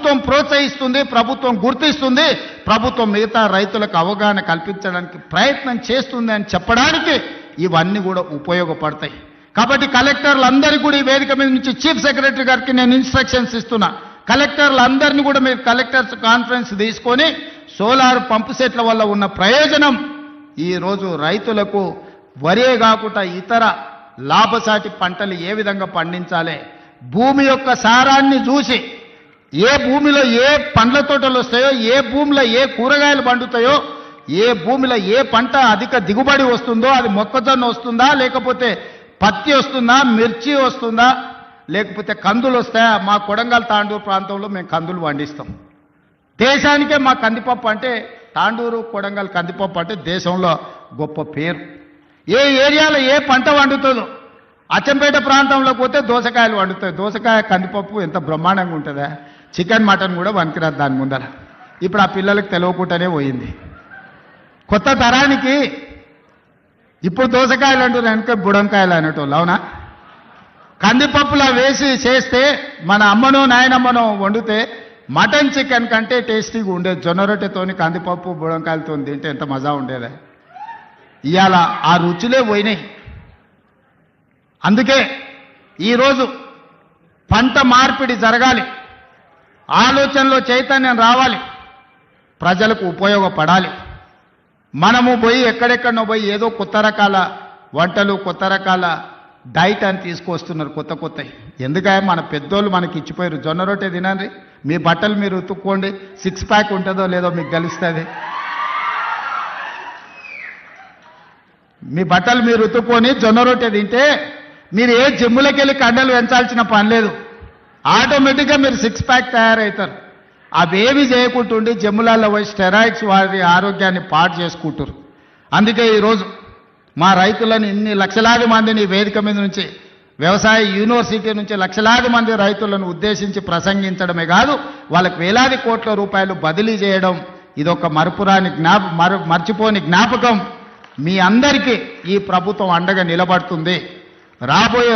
ప్రభుత్వం ప్రోత్సహిస్తుంది, ప్రభుత్వం గుర్తిస్తుంది, ప్రభుత్వం మిగతా రైతులకు అవగాహన కల్పించడానికి ప్రయత్నం చేస్తుంది అని చెప్పడానికి ఇవన్నీ కూడా ఉపయోగపడతాయి. కాబట్టి కలెక్టర్లందరికీ కూడా ఈ వేదిక మీద నుంచి చీఫ్ సెక్రటరీ గారికి నేను ఇన్స్ట్రక్షన్స్ ఇస్తున్నా. కలెక్టర్లందరినీ కూడా మీరు కలెక్టర్స్ కాన్ఫరెన్స్ తీసుకొని సోలార్ పంపు సెట్ల వల్ల ఉన్న ప్రయోజనం ఈరోజు రైతులకు వరే కాకుండా ఇతర లాభసాటి పంటలు ఏ విధంగా పండించాలి, భూమి యొక్క సారాన్ని చూసి ఏ భూమిలో ఏ పండ్ల తోటలు వస్తాయో, ఏ భూమిలో ఏ కూరగాయలు పండుతాయో, ఏ భూమిలో ఏ పంట అధిక దిగుబడి వస్తుందో, అది మొక్కజొన్న వస్తుందా, లేకపోతే పత్తి వస్తుందా, మిర్చి వస్తుందా, లేకపోతే కందులు వస్తాయా. మా కొడంగల్ తాండూరు ప్రాంతంలో మేము కందులు పండిస్తాం. దేశానికే మా కందిపప్పు అంటే, తాండూరు కొడంగల్ కందిపప్పు అంటే దేశంలో గొప్ప పేరు. ఏ ఏరియాలో ఏ పంట వండుతుందో, అచ్చంపేట ప్రాంతంలోకి పోతే దోసకాయలు వండుతాయి. దోసకాయ కందిపప్పు ఎంత బ్రహ్మాండంగా ఉంటుందా, చికెన్ మటన్ కూడా వనికిరాదు దాని ముందర. ఇప్పుడు ఆ పిల్లలకు తెలియకుండానే పోయింది. కొత్త తరానికి ఇప్పుడు దోసకాయలు అంటారు, వెనక బుడంకాయలు అనేటోళ్ళు. అవునా? కందిపప్పులా వేసి చేస్తే మన అమ్మనో నాయనమ్మనో వండితే మటన్ చికెన్ కంటే టేస్టీగా ఉండేది. జొన్న రొట్టెతోని కందిపప్పు బుడంకాయలతో తింటే ఎంత మజా ఉండేది. ఇవాళ ఆ రుచులే పోయినాయి. అందుకే ఈరోజు పంట మార్పిడి జరగాలి, ఆలోచనలో చైతన్యం రావాలి, ప్రజలకు ఉపయోగపడాలి. మనము పోయి ఎక్కడెక్కడనో పోయి ఏదో కొత్త రకాల వంటలు, కొత్త రకాల డైట్ అని తీసుకొస్తున్నారు కొత్త కొత్తవి. ఎందుకంటే మన పెద్దోళ్ళు మనకి ఇచ్చిపోయారు. జొన్న రొట్టె తినండి, మీ బట్టలు మీరు ఉతుక్కోండి, 6 ప్యాక్ ఉంటుందో లేదో మీకు తెలుస్తుంది. మీ బట్టలు మీరు ఉతుక్కొని జొన్న రొట్టె తింటే మీరు ఏ జిమ్ములకి వెళ్ళి కండలు పెంచాల్సిన పని లేదు. ఆటోమేటిక్గా మీరు 6 ప్యాక్ తయారవుతారు. అవేవి చేయకుంటుండి జిమ్ములలో పోయి స్టెరాయిడ్స్ వారి ఆరోగ్యాన్ని పాడు చేసుకుంటారు. అందుకే ఈరోజు మా రైతులను ఇన్ని లక్షలాది మందిని వేదిక మీద నుంచి, వ్యవసాయ యూనివర్సిటీ నుంచి లక్షలాది మంది రైతులను ఉద్దేశించి ప్రసంగించడమే కాదు, వాళ్ళకి వేలాది కోట్ల రూపాయలు బదిలీ చేయడం ఇదొక మర్చిపోని జ్ఞాపకం. మీ అందరికీ ఈ ప్రభుత్వం అండగా నిలబడుతుంది. రాబోయే